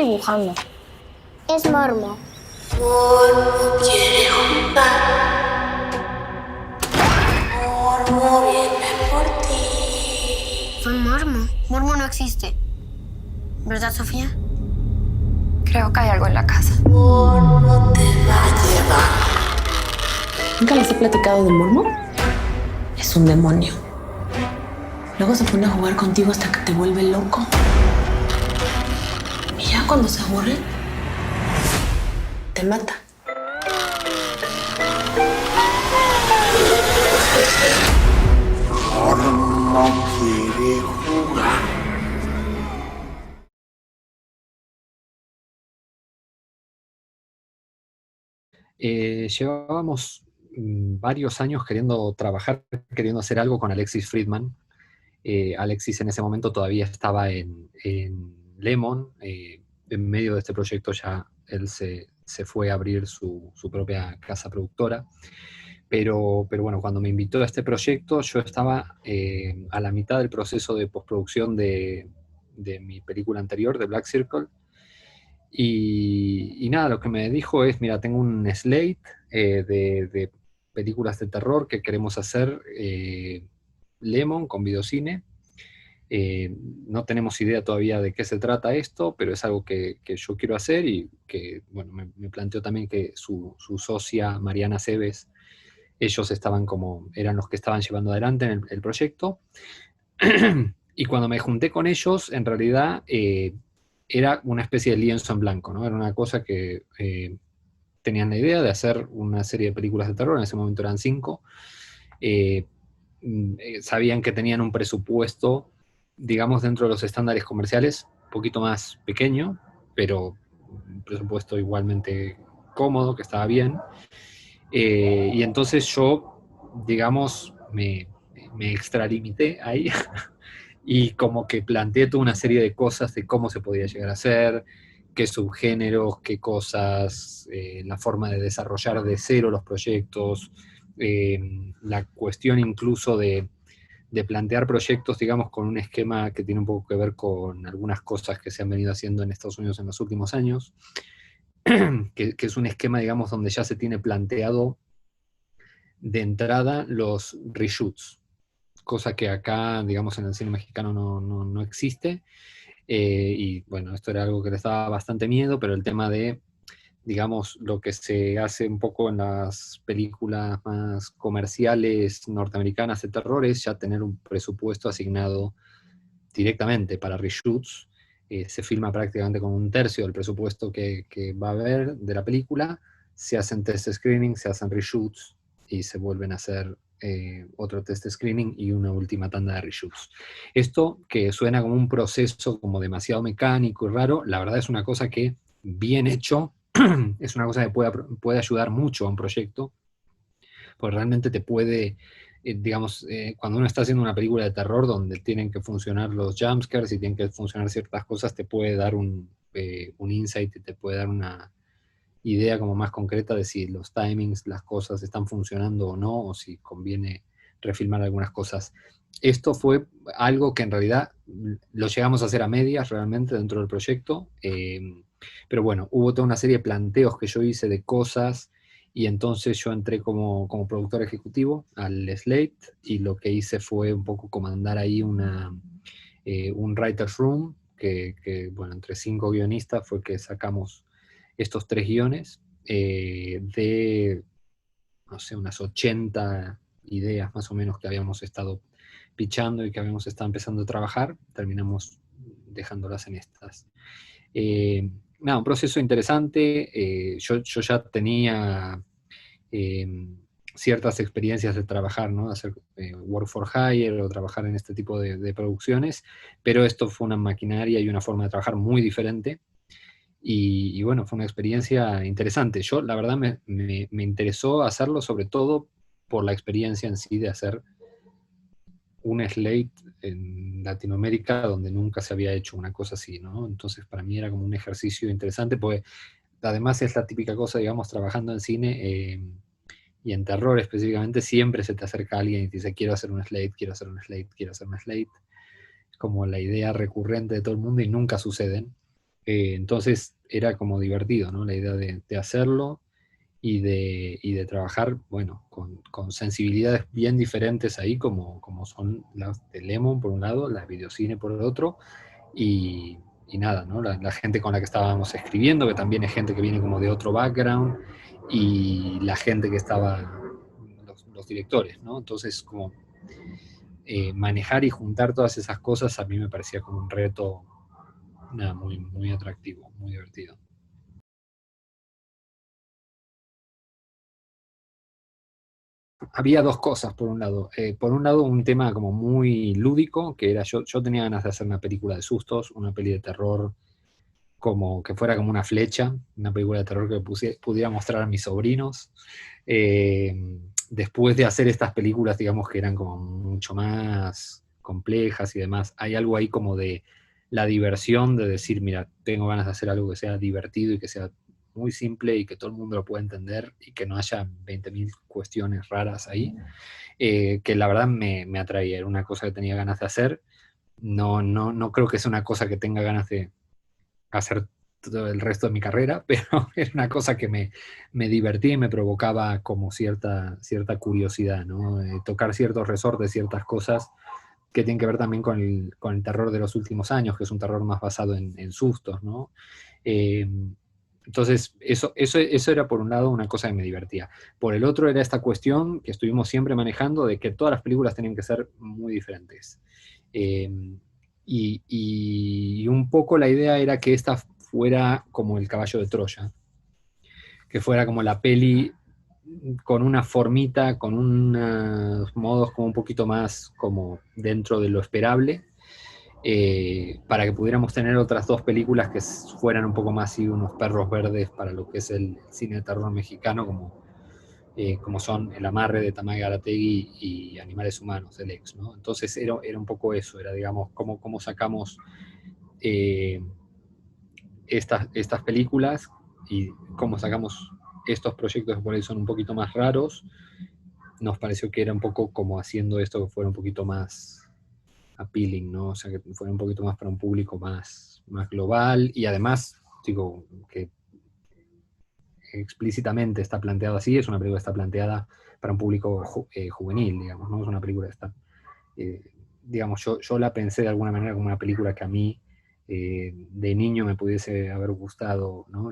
dibujando. Es Mormo. Mormo quiere jugar. Mormo viene por ti. Fue Mormo. Mormo no existe. ¿Verdad, Sofía? Creo que hay algo en la casa. Mormo te va a llevar. ¿Nunca les he platicado de Mormo? Es un demonio. Luego se pone a jugar contigo hasta que te vuelve loco. Y ya cuando se aburre, te mata. Mormo quiere jugar. Llevábamos varios años queriendo trabajar, queriendo hacer algo con Alexis Friedman. Alexis en ese momento todavía estaba en Lemon. En medio de este proyecto ya él se fue a abrir su propia casa productora. Pero bueno, cuando me invitó a este proyecto, yo estaba a la mitad del proceso de postproducción de mi película anterior, de Black Circle. Y nada, lo que me dijo es, mira, tengo un slate de películas de terror que queremos hacer Lemon con videocine. No tenemos idea todavía de qué se trata esto, pero es algo que yo quiero hacer y que, bueno, me planteó también que su socia Mariana Cebes, ellos eran los que estaban llevando adelante el proyecto. Y cuando me junté con ellos, en realidad era una especie de lienzo en blanco, ¿no? Era una cosa que tenían la idea de hacer una serie de películas de terror, en ese momento eran 5. Sabían que tenían un presupuesto, digamos, dentro de los estándares comerciales, un poquito más pequeño, pero un presupuesto igualmente cómodo, que estaba bien. Y entonces yo, digamos, me extralimité ahí y como que planteé toda una serie de cosas de cómo se podía llegar a hacer, qué subgéneros, qué cosas, la forma de desarrollar de cero los proyectos, la cuestión incluso de plantear proyectos, digamos, con un esquema que tiene un poco que ver con algunas cosas que se han venido haciendo en Estados Unidos en los últimos años, que es un esquema, digamos, donde ya se tiene planteado de entrada los reshoots, cosa que acá, digamos, en el cine mexicano no existe. Y bueno, esto era algo que les daba bastante miedo, pero el tema de, digamos, lo que se hace un poco en las películas más comerciales norteamericanas de terror es ya tener un presupuesto asignado directamente para reshoots. Se filma prácticamente con un tercio del presupuesto que va a haber de la película, se hacen test screening, se hacen reshoots y se vuelven a hacer otro test screening y una última tanda de reshoots. Esto, que suena como un proceso como demasiado mecánico y raro, la verdad es una cosa que, bien hecho, es una cosa que puede ayudar mucho a un proyecto, porque realmente te puede, digamos, cuando uno está haciendo una película de terror donde tienen que funcionar los jumpscares y tienen que funcionar ciertas cosas, te puede dar un insight y te puede dar una idea como más concreta de si los timings, las cosas están funcionando o no, o si conviene refilmar algunas cosas. Esto fue algo que en realidad lo llegamos a hacer a medias realmente dentro del proyecto, pero bueno, hubo toda una serie de planteos que yo hice de cosas y entonces yo entré como productor ejecutivo al Slate y lo que hice fue un poco comandar ahí un writer's room que, bueno, entre 5 guionistas fue que sacamos estos 3 guiones de, no sé, unas 80 ideas más o menos que habíamos estado pitchando y que habíamos estado empezando a trabajar, terminamos dejándolas en estas. Nada, un proceso interesante. Yo ya tenía ciertas experiencias de trabajar, ¿no? Hacer work for hire o trabajar en este tipo de producciones, pero esto fue una maquinaria y una forma de trabajar muy diferente. Y bueno, fue una experiencia interesante. Yo, la verdad, me interesó hacerlo sobre todo por la experiencia en sí de hacer un slate en Latinoamérica donde nunca se había hecho una cosa así, ¿no? Entonces para mí era como un ejercicio interesante, porque además es la típica cosa, digamos, trabajando en cine y en terror específicamente, siempre se te acerca alguien y te dice, quiero hacer un slate, quiero hacer un slate, quiero hacer un slate. Es como la idea recurrente de todo el mundo y nunca suceden. Entonces era como divertido, ¿no? La idea de hacerlo y de trabajar, bueno, con sensibilidades bien diferentes ahí, como son las de Lemon por un lado, las de videocine por el otro, y nada, ¿no? La gente con la que estábamos escribiendo, que también es gente que viene como de otro background, y la gente que estaba, los directores, ¿no? Entonces, como manejar y juntar todas esas cosas a mí me parecía como un reto, nada, muy, muy atractivo, muy divertido. Había dos cosas, por un lado. Por un lado, un tema como muy lúdico, que era yo tenía ganas de hacer una película de sustos, una peli de terror como que fuera como una flecha, una película de terror que pudiera mostrar a mis sobrinos. Después de hacer estas películas, digamos que eran como mucho más complejas y demás, hay algo ahí como de la diversión, de decir, mira, tengo ganas de hacer algo que sea divertido y que sea muy simple y que todo el mundo lo pueda entender y que no haya 20.000 cuestiones raras ahí, que la verdad me atraía, era una cosa que tenía ganas de hacer. No creo que sea una cosa que tenga ganas de hacer todo el resto de mi carrera, pero era una cosa que me divertía y me provocaba como cierta curiosidad, ¿no? Tocar ciertos resortes, ciertas cosas que tienen que ver también con el terror de los últimos años, que es un terror más basado en sustos, ¿no? Eh, entonces, eso era por un lado una cosa que me divertía. Por el otro era esta cuestión que estuvimos siempre manejando de que todas las películas tenían que ser muy diferentes. Eh, y un poco la idea era que esta fuera como el caballo de Troya, que fuera como la peli con una formita, con unos modos como un poquito más como dentro de lo esperable, para que pudiéramos tener otras dos películas que fueran un poco más así unos perros verdes para lo que es el cine de terror mexicano, como son El amarre de Tamay Garategui y Animales Humanos, el ex, ¿no? Entonces era un poco eso, era digamos cómo sacamos eh, estas películas y cómo sacamos estos proyectos que por ahí son un poquito más raros. Nos pareció que era un poco como haciendo esto que fuera un poquito más appealing, ¿no? O sea, que fuera un poquito más para un público más global y además, digo, que explícitamente está planteado así, es una película que está planteada para un público juvenil, digamos, ¿no? Es una película que está, digamos, yo la pensé de alguna manera como una película que a mí de niño me pudiese haber gustado, ¿no?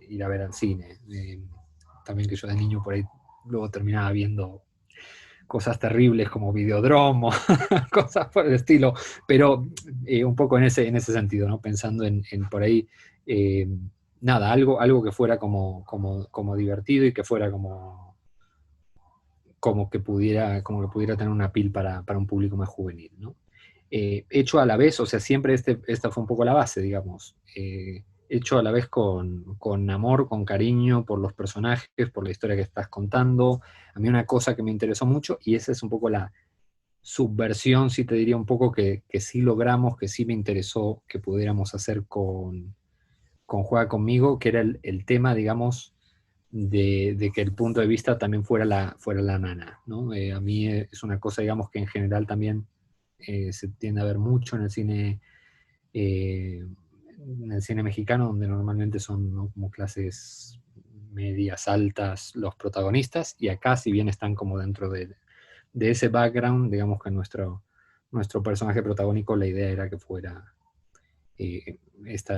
Ir a ver al cine. También que yo de niño por ahí luego terminaba viendo cosas terribles como Videodromo, cosas por el estilo, pero un poco en ese sentido, ¿no? Pensando en por ahí, nada, algo que fuera como divertido y que fuera como que pudiera tener una pil para un público más juvenil, ¿no? Hecho a la vez, o sea, siempre esta fue un poco la base, digamos, hecho a la vez con amor, con cariño por los personajes, por la historia que estás contando. A mí una cosa que me interesó mucho, y esa es un poco la subversión, sí te diría un poco que sí logramos, que sí me interesó que pudiéramos hacer con Juega Conmigo, que era el tema, digamos, de que el punto de vista también fuera la nana, ¿no? A mí es una cosa, digamos, que en general también se tiende a ver mucho eh, en el cine mexicano, donde normalmente son, ¿no?, como clases medias, altas los protagonistas, y acá si bien están como dentro de ese background, digamos que nuestro personaje protagónico, la idea era que fuera esta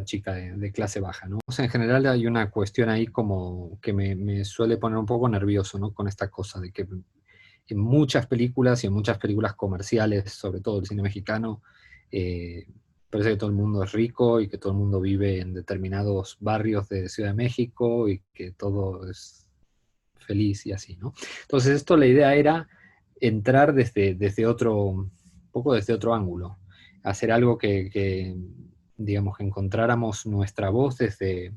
chica de clase baja, ¿no? O sea, en general hay una cuestión ahí como que me suele poner un poco nervioso, ¿no? Con esta cosa de que en muchas películas y en muchas películas comerciales, sobre todo el cine mexicano, parece que todo el mundo es rico y que todo el mundo vive en determinados barrios de Ciudad de México y que todo es feliz y así, ¿no? Entonces esto, la idea era entrar desde un poco desde otro ángulo, hacer algo que digamos, que encontráramos nuestra voz desde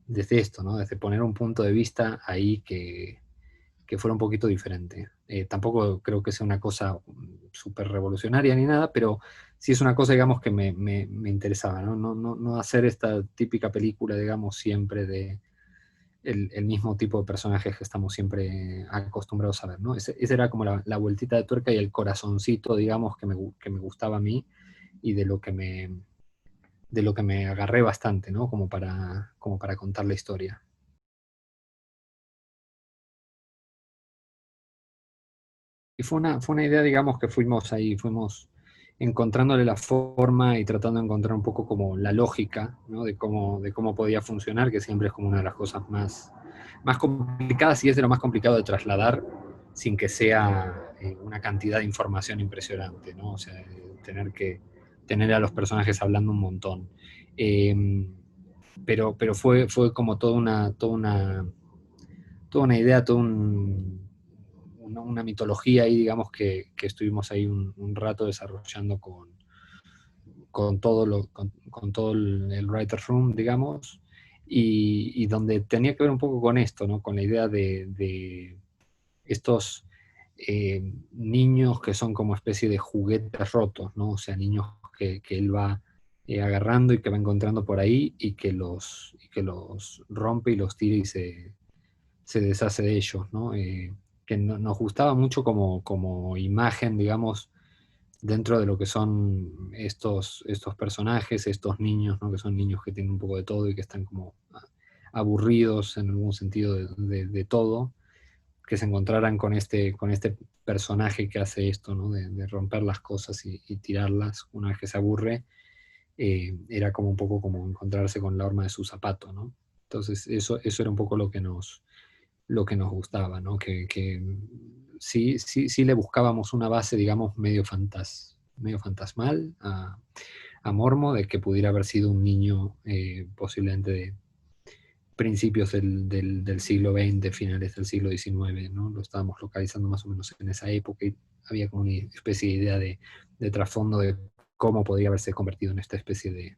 esto, ¿no? Desde poner un punto de vista ahí que fuera un poquito diferente. Tampoco creo que sea una cosa súper revolucionaria ni nada, pero sí es una cosa, digamos, que me interesaba, ¿no? No hacer esta típica película, digamos, siempre de el mismo tipo de personajes que estamos siempre acostumbrados a ver, ¿no? Esa era como la vueltita de tuerca y el corazoncito, digamos, que me gustaba a mí, y de lo que me agarré bastante, ¿no? Como para contar la historia. Y fue una idea, digamos, que fuimos encontrándole la forma y tratando de encontrar un poco como la lógica, ¿no? de cómo podía funcionar, que siempre es como una de las cosas más complicadas y es de lo más complicado de trasladar sin que sea una cantidad de información impresionante, ¿no? O sea, tener que tener a los personajes hablando un montón. Pero fue como toda una idea, una mitología ahí, digamos, que estuvimos ahí un rato desarrollando con todo el writer's room, digamos, y donde tenía que ver un poco con esto, ¿no? Con la idea de estos niños que son como especie de juguetes rotos, ¿no? O sea, niños que él va agarrando y que va encontrando por ahí y que los rompe y los tira y se deshace de ellos, ¿no? Que nos gustaba mucho como imagen, digamos, dentro de lo que son estos personajes, estos niños, ¿no? Que son niños que tienen un poco de todo y que están como aburridos en algún sentido de todo, que se encontraran con este personaje que hace esto, ¿no? De romper las cosas y tirarlas una vez que se aburre, era como un poco como encontrarse con la horma de su zapato, ¿no? Entonces eso era un poco lo que nos gustaba, ¿no? Que sí le buscábamos una base, digamos, medio fantasmal a Mormo, de que pudiera haber sido un niño posiblemente de principios del siglo XX, finales del siglo XIX, ¿no? Lo estábamos localizando más o menos en esa época y había como una especie de idea de trasfondo de cómo podría haberse convertido en esta especie de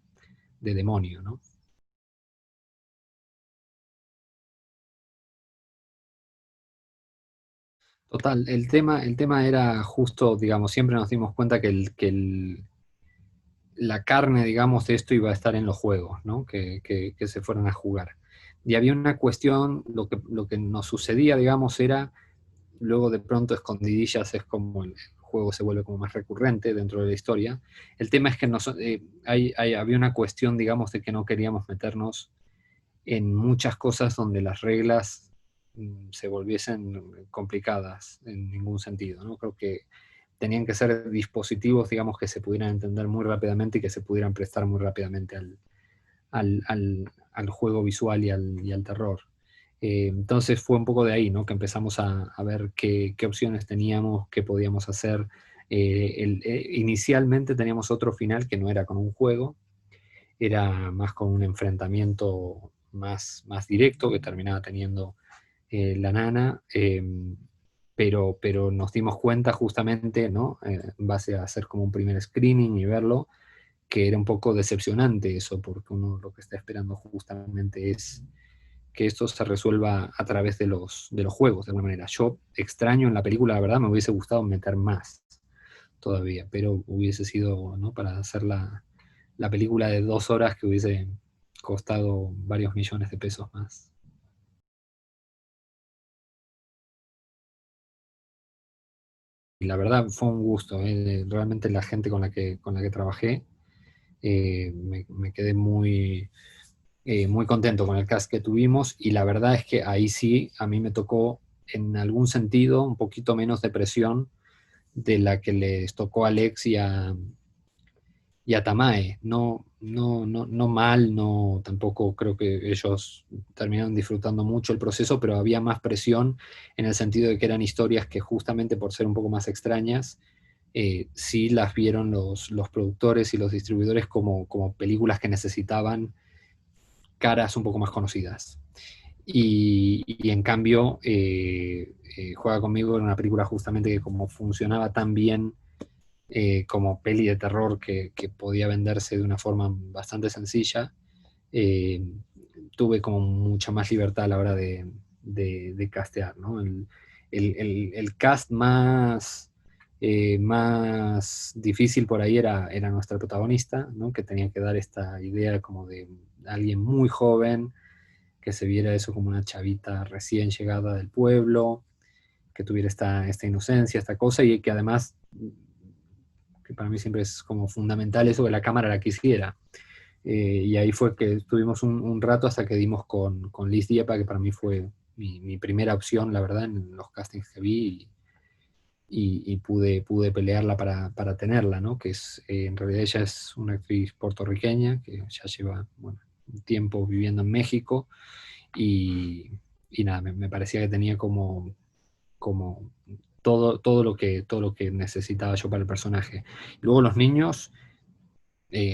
demonio, ¿no? Total, el tema era justo, digamos, siempre nos dimos cuenta la carne, digamos, de esto iba a estar en los juegos, ¿no? Que se fueran a jugar. Y había una cuestión, lo que nos sucedía, digamos, era, luego de pronto escondidillas es como el juego se vuelve como más recurrente dentro de la historia. El tema es que había una cuestión, digamos, de que no queríamos meternos en muchas cosas donde las reglas se volviesen complicadas en ningún sentido, ¿no? Creo que tenían que ser dispositivos, digamos, que se pudieran entender muy rápidamente y que se pudieran prestar muy rápidamente al juego visual y al terror. Entonces fue un poco de ahí, ¿no? Que empezamos a ver qué opciones teníamos, qué podíamos hacer. Inicialmente teníamos otro final que no era con un juego, era más con un enfrentamiento más directo que terminaba teniendo la nana, pero nos dimos cuenta justamente, ¿no? En base a hacer como un primer screening y verlo, que era un poco decepcionante eso, porque uno lo que está esperando justamente es que esto se resuelva a través de los juegos, de alguna manera. Yo extraño en la película, la verdad, me hubiese gustado meter más todavía, pero hubiese sido, ¿no? Para hacer la película de 2 horas que hubiese costado varios millones de pesos más. Y la verdad fue un gusto, realmente la gente con la que trabajé, me quedé muy contento con el cast que tuvimos y la verdad es que ahí sí, a mí me tocó en algún sentido un poquito menos de presión de la que les tocó a Alex y a Tamae. No mal, no, tampoco creo que ellos terminaron disfrutando mucho el proceso, pero había más presión en el sentido de que eran historias que justamente por ser un poco más extrañas, sí las vieron los productores y los distribuidores como películas que necesitaban caras un poco más conocidas. Y en cambio, Juega conmigo era una película justamente que como funcionaba tan bien como peli de terror que podía venderse de una forma bastante sencilla, eh, tuve como mucha más libertad a la hora de castear, ¿no? El cast más difícil por ahí era nuestra protagonista, ¿no? Que tenía que dar esta idea como de alguien muy joven, que se viera eso como una chavita recién llegada del pueblo, que tuviera esta inocencia, esta cosa, y que además que para mí siempre es como fundamental eso, que la cámara la quisiera. Y ahí fue que estuvimos un rato hasta que dimos con Liz Diepa, que para mí fue mi primera opción, la verdad, en los castings que vi, y pude pelearla para tenerla, ¿no? Que es, en realidad ella es una actriz puertorriqueña que ya lleva, bueno, un tiempo viviendo en México, y nada, me parecía que tenía como todo lo que necesitaba yo para el personaje. Luego los niños,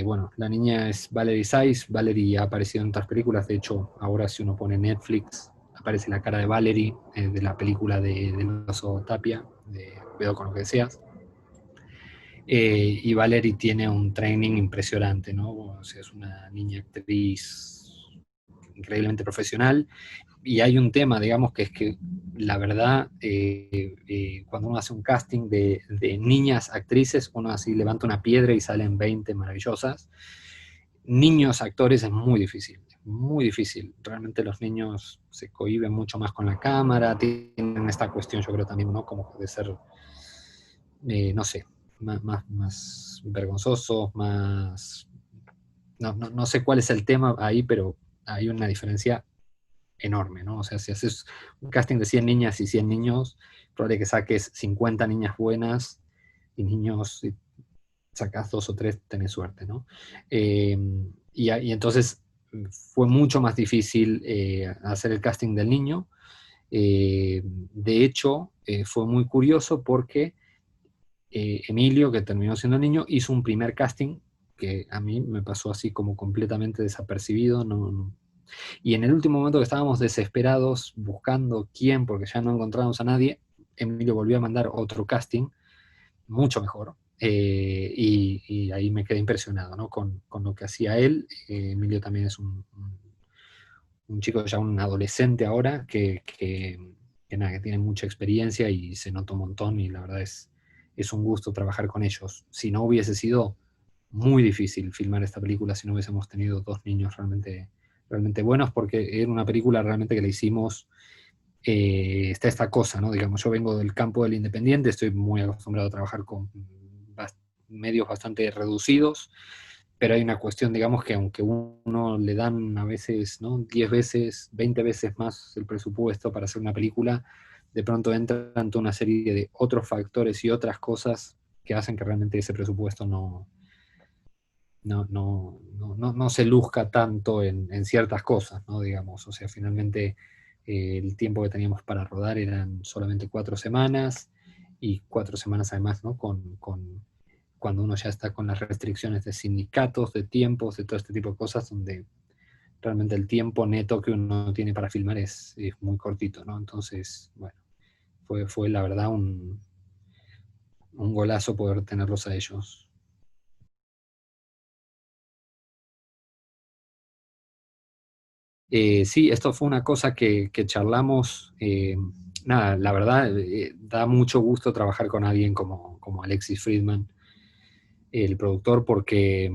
bueno, la niña es Valerie Saiz. Valerie ha aparecido en otras películas, de hecho, ahora si uno pone Netflix, aparece la cara de Valerie, de la película del oso Tapia, de Cuidado con lo que deseas. Y Valerie tiene un training impresionante, ¿no? O sea, es una niña actriz increíblemente profesional. Y hay un tema, digamos, que es que la verdad, cuando uno hace un casting de niñas actrices, uno así levanta una piedra y salen 20 maravillosas. Niños actores es muy difícil, muy difícil. Realmente los niños se cohíben mucho más con la cámara, tienen esta cuestión, yo creo también, ¿no? Como de ser, no sé, más vergonzosos, más... No sé cuál es el tema ahí, pero hay una diferencia enorme, ¿no? O sea, si haces un casting de 100 niñas y 100 niños, probable que saques 50 niñas buenas y niños, si sacas 2 o 3, tenés suerte, ¿no? Y entonces fue mucho más difícil hacer el casting del niño. De hecho, fue muy curioso porque Emilio, que terminó siendo el niño, hizo un primer casting que a mí me pasó así como completamente desapercibido, y en el último momento que estábamos desesperados buscando quién, porque ya no encontrábamos a nadie, Emilio volvió a mandar otro casting, mucho mejor, y ahí me quedé impresionado, ¿no? con lo que hacía él. Emilio también es un chico, ya un adolescente ahora, nada, que tiene mucha experiencia y se nota un montón, y la verdad es un gusto trabajar con ellos. Si no, hubiese sido muy difícil filmar esta película si no hubiésemos tenido 2 niños realmente buenos, porque era una película realmente que le hicimos, está esta cosa, ¿no? Digamos, yo vengo del campo del independiente, estoy muy acostumbrado a trabajar con medios bastante reducidos, pero hay una cuestión, digamos, que aunque uno le dan a veces, ¿no? 10 veces, 20 veces más el presupuesto para hacer una película, de pronto entran toda una serie de otros factores y otras cosas que hacen que realmente ese presupuesto no se luzca tanto en ciertas cosas, ¿no? Digamos, o sea, finalmente el tiempo que teníamos para rodar eran solamente 4 semanas, y 4 semanas además, ¿no? Cuando uno ya está con las restricciones de sindicatos, de tiempos, de todo este tipo de cosas, donde realmente el tiempo neto que uno tiene para filmar es muy cortito, ¿no? Entonces, bueno, fue la verdad un golazo poder tenerlos a ellos. Sí, esto fue una cosa que charlamos. Nada, la verdad, da mucho gusto trabajar con alguien como Alexis Friedman, el productor, porque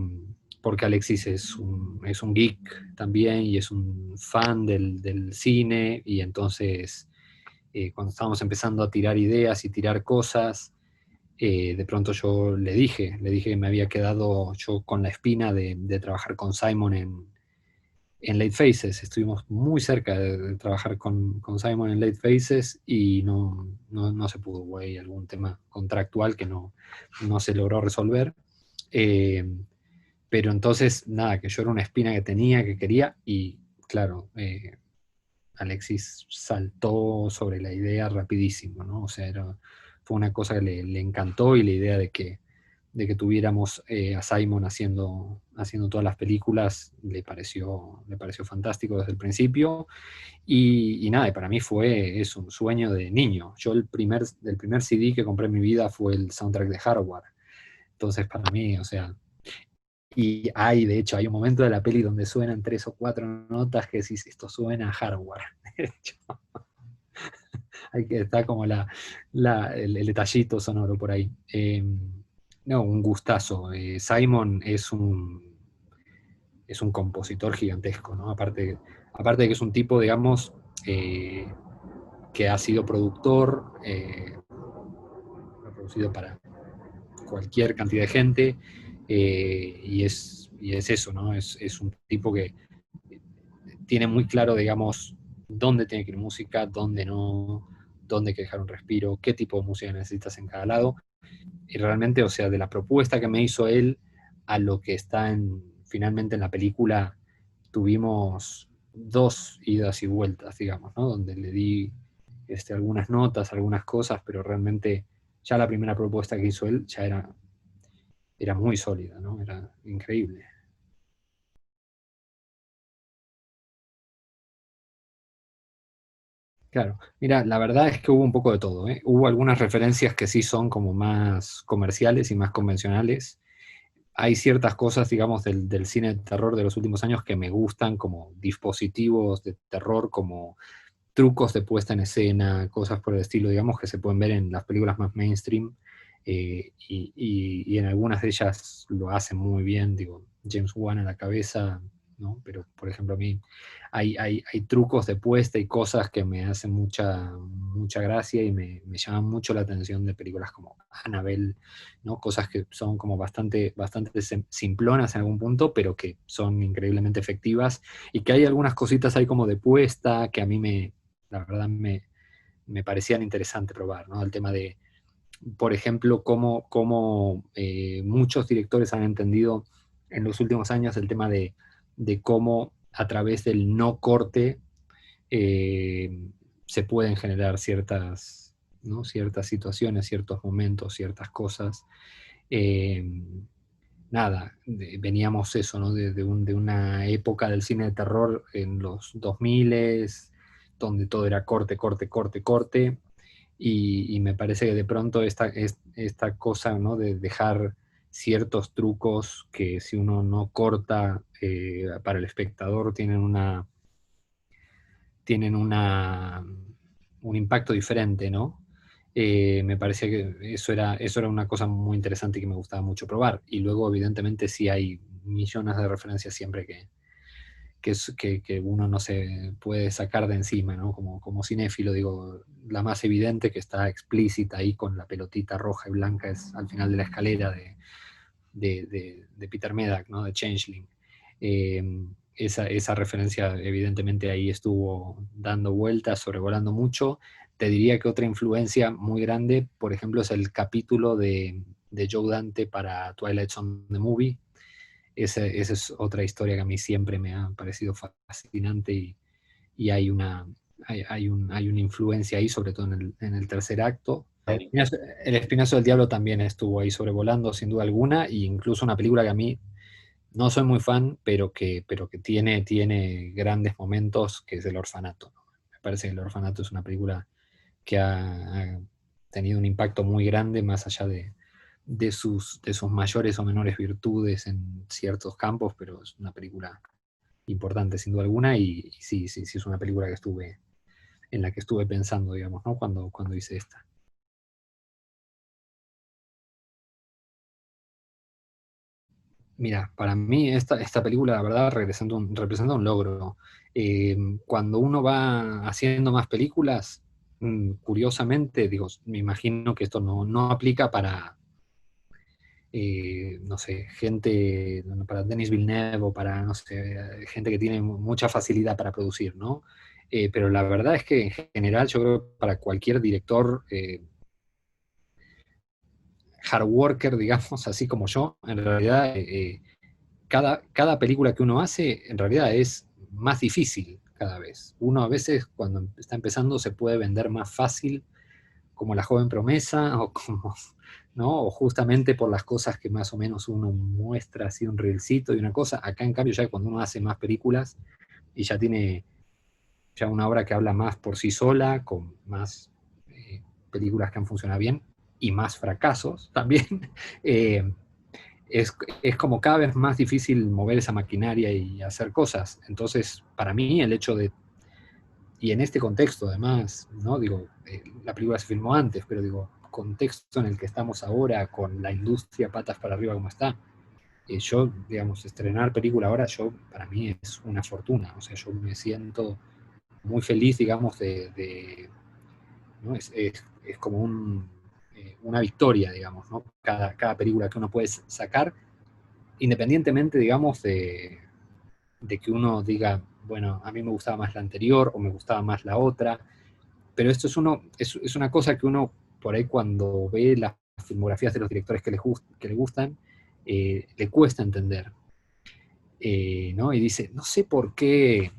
Alexis es un geek también, y es un fan del cine, y entonces cuando estábamos empezando a tirar ideas y tirar cosas, de pronto yo le dije que me había quedado yo con la espina de trabajar con Simon en Late Faces. Estuvimos muy cerca de trabajar con Simon en Late Faces, y no se pudo, güey, algún tema contractual que no se logró resolver. Pero entonces, nada, que yo era una espina que tenía, que quería, y claro, Alexis saltó sobre la idea rapidísimo, ¿no? O sea, fue una cosa que le encantó, y la idea de que tuviéramos a Simon haciendo todas las películas le pareció fantástico desde el principio, y nada, para mí es un sueño de niño. Yo el primer CD que compré en mi vida fue el soundtrack de Hardware, entonces para mí, o sea, y de hecho, hay un momento de la peli donde suenan 3 o 4 notas que decís, esto suena a Hardware. De hecho, está como el detallito sonoro por ahí. No, un gustazo. Simon es un compositor gigantesco, ¿no? Aparte de que es un tipo, digamos, que ha sido productor, ha producido para cualquier cantidad de gente, y es eso, ¿no? Es un tipo que tiene muy claro, digamos, dónde tiene que ir música, dónde no, dónde hay que dejar un respiro, qué tipo de música necesitas en cada lado. Y realmente, o sea, de la propuesta que me hizo él a lo que está finalmente en la película, tuvimos 2 idas y vueltas, digamos, ¿no? Donde le di algunas notas, algunas cosas, pero realmente ya la primera propuesta que hizo él ya era muy sólida, ¿no? Era increíble. Claro, mira, la verdad es que hubo un poco de todo, ¿eh? Hubo algunas referencias que sí son como más comerciales y más convencionales. Hay ciertas cosas, digamos, del cine de terror de los últimos años que me gustan, como dispositivos de terror, como trucos de puesta en escena, cosas por el estilo, digamos, que se pueden ver en las películas más mainstream, y en algunas de ellas lo hacen muy bien, digo, James Wan a la cabeza, ¿no? Pero, por ejemplo, a mí hay trucos de puesta y cosas que me hacen mucha gracia y me llaman mucho la atención de películas como Annabelle, ¿no? Cosas que son como bastante simplonas en algún punto, pero que son increíblemente efectivas, y que hay algunas cositas ahí como de puesta que a mí la verdad me parecían interesante probar, ¿no? El tema de, por ejemplo, cómo muchos directores han entendido en los últimos años el tema de cómo a través del no corte se pueden generar ciertas, ¿no? Ciertas situaciones, ciertos momentos, ciertas cosas. Eh, Nada, veníamos eso, ¿no? De una época del cine de terror en los 2000, donde todo era corte, corte, corte, corte, y me parece que de pronto esta cosa, ¿no? De dejar ciertos trucos que si uno no corta, para el espectador tienen un impacto diferente, ¿no? Me parecía que eso era una cosa muy interesante y que me gustaba mucho probar. Y luego, evidentemente, sí hay millones de referencias siempre que uno no se puede sacar de encima, ¿no? Como cinéfilo, digo, la más evidente que está explícita ahí con la pelotita roja y blanca es al final de la escalera de Peter Medak, ¿no? De Changeling. Esa referencia evidentemente ahí estuvo dando vueltas, sobrevolando mucho. Te diría que otra influencia muy grande, por ejemplo, es el capítulo de Joe Dante para Twilight Zone The Movie. Esa es otra historia que a mí siempre me ha parecido fascinante, y hay una influencia ahí, sobre todo en el tercer acto. El Espinazo del Diablo también estuvo ahí sobrevolando, sin duda alguna, e incluso una película que a mí no soy muy fan, pero que tiene grandes momentos, que es El Orfanato, ¿no? Me parece que El Orfanato es una película que ha tenido un impacto muy grande, más allá de sus mayores o menores virtudes en ciertos campos, pero es una película importante sin duda alguna, y sí, sí, sí es una película en la que estuve pensando, digamos, ¿no? Cuando hice esta. Mira, para mí esta película, la verdad, representa un logro. Cuando uno va haciendo más películas, curiosamente, digo, me imagino que esto no aplica para, no sé, gente, para Denis Villeneuve o para, no sé, gente que tiene mucha facilidad para producir, ¿no? Pero la verdad es que en general yo creo que para cualquier director, hard worker, digamos, así como yo, en realidad, cada película que uno hace en realidad es más difícil cada vez. Uno a veces cuando está empezando se puede vender más fácil, como La joven promesa, o como, ¿no? O justamente por las cosas que más o menos uno muestra, así un reelcito y una cosa. Acá en cambio ya cuando uno hace más películas y ya tiene ya una obra que habla más por sí sola, con más películas que han funcionado bien y más fracasos también, eh, es como cada vez más difícil mover esa maquinaria y hacer cosas. Entonces, para mí, el hecho y en este contexto además, ¿no? Digo, la película se filmó antes, pero digo, contexto en el que estamos ahora, con la industria patas para arriba como está, yo, digamos, estrenar película ahora, para mí es una fortuna. O sea, yo me siento muy feliz, digamos, ¿no? Es como una victoria, digamos, ¿no? Cada película que uno puede sacar, independientemente, digamos, de que uno diga, bueno, a mí me gustaba más la anterior o me gustaba más la otra, pero esto es una cosa que uno, por ahí cuando ve las filmografías de los directores que le gustan, le cuesta entender, ¿no? Y dice, no sé por qué,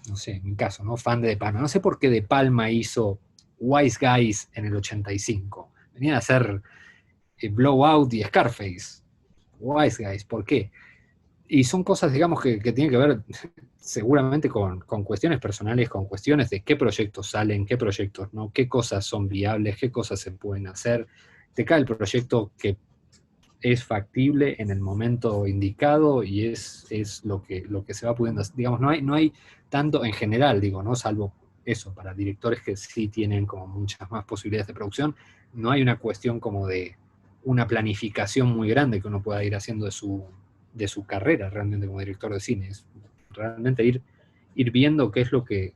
no sé, en mi caso, ¿no? Fan de De Palma, no sé por qué De Palma hizo Wise Guys en el 85. Venían a hacer Blowout y Scarface. Wise Guys, ¿por qué? Y son cosas, digamos, que tienen que ver seguramente con cuestiones personales, con cuestiones de qué proyectos salen, qué proyectos no, qué cosas son viables, qué cosas se pueden hacer. Te cae el proyecto que es factible en el momento indicado y es lo que se va pudiendo hacer. Digamos, no hay tanto en general, digo, ¿no? Salvo eso, para directores que sí tienen como muchas más posibilidades de producción, no hay una cuestión como de una planificación muy grande que uno pueda ir haciendo de su carrera realmente como director de cine. Es realmente ir viendo qué es lo que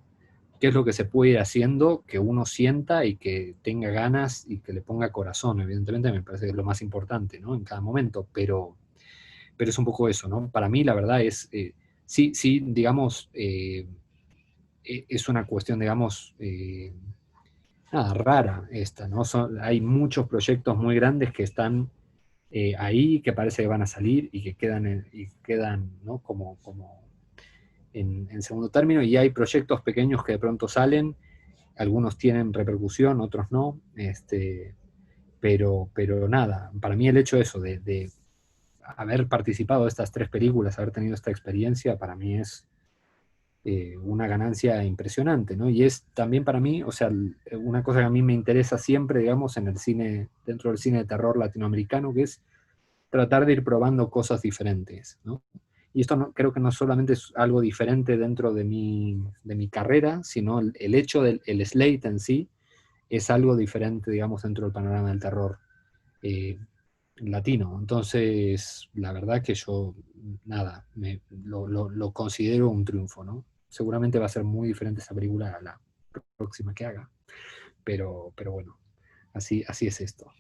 se puede ir haciendo, que uno sienta y que tenga ganas y que le ponga corazón. Evidentemente me parece que es lo más importante, ¿no? En cada momento, pero es un poco eso, ¿no? Para mí la verdad es, sí, digamos, es una cuestión, digamos, nada, rara esta, ¿no? Hay muchos proyectos muy grandes que están ahí, que parece que van a salir y que quedan ¿no? como en segundo término, y hay proyectos pequeños que de pronto salen, algunos tienen repercusión, otros no, pero nada, para mí el hecho eso de haber participado de estas 3 películas, haber tenido esta experiencia, para mí es una ganancia impresionante, ¿no? Y es también para mí, o sea, una cosa que a mí me interesa siempre, digamos, en el cine, dentro del cine de terror latinoamericano, que es tratar de ir probando cosas diferentes, ¿no? Y esto creo que no solamente es algo diferente dentro de mi carrera, sino el hecho del slate en sí es algo diferente, digamos, dentro del panorama del terror latino. Entonces, la verdad que yo, nada, lo considero un triunfo, ¿no? Seguramente va a ser muy diferente esta película a la próxima que haga, pero bueno, así es esto.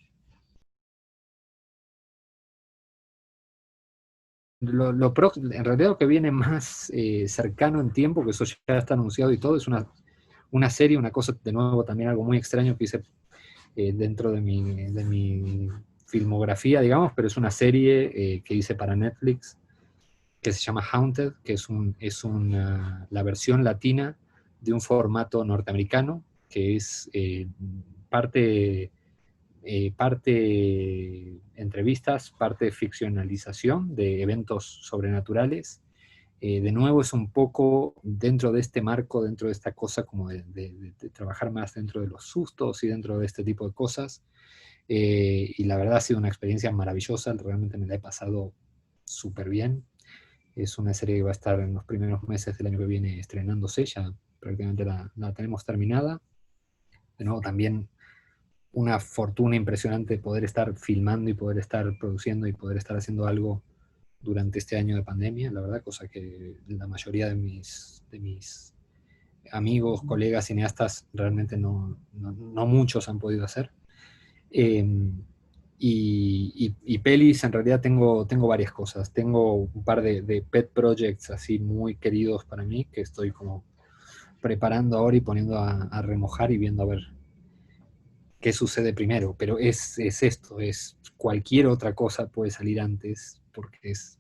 En realidad lo que viene más cercano en tiempo, que eso ya está anunciado y todo, es una serie, una cosa, de nuevo, también algo muy extraño que hice dentro de mi filmografía, digamos, pero es una serie que hice para Netflix, que se llama Haunted, que es la versión latina de un formato norteamericano, que es parte entrevistas, parte ficcionalización de eventos sobrenaturales. De nuevo es un poco dentro de este marco, dentro de esta cosa como de trabajar más dentro de los sustos y dentro de este tipo de cosas. Y la verdad ha sido una experiencia maravillosa, realmente me la he pasado súper bien. Es una serie que va a estar en los primeros meses del año que viene estrenándose, ya prácticamente la tenemos terminada. De nuevo también una fortuna impresionante poder estar filmando y poder estar produciendo y poder estar haciendo algo durante este año de pandemia, la verdad, cosa que la mayoría de mis amigos, colegas, cineastas, realmente no muchos han podido hacer. Y pelis, en realidad tengo varias cosas. Tengo un par de pet projects así muy queridos para mí, que estoy como preparando ahora y poniendo a remojar y viendo a ver qué sucede primero, pero es esto, es cualquier otra cosa puede salir antes, porque es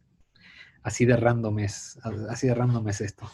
así de random es esto.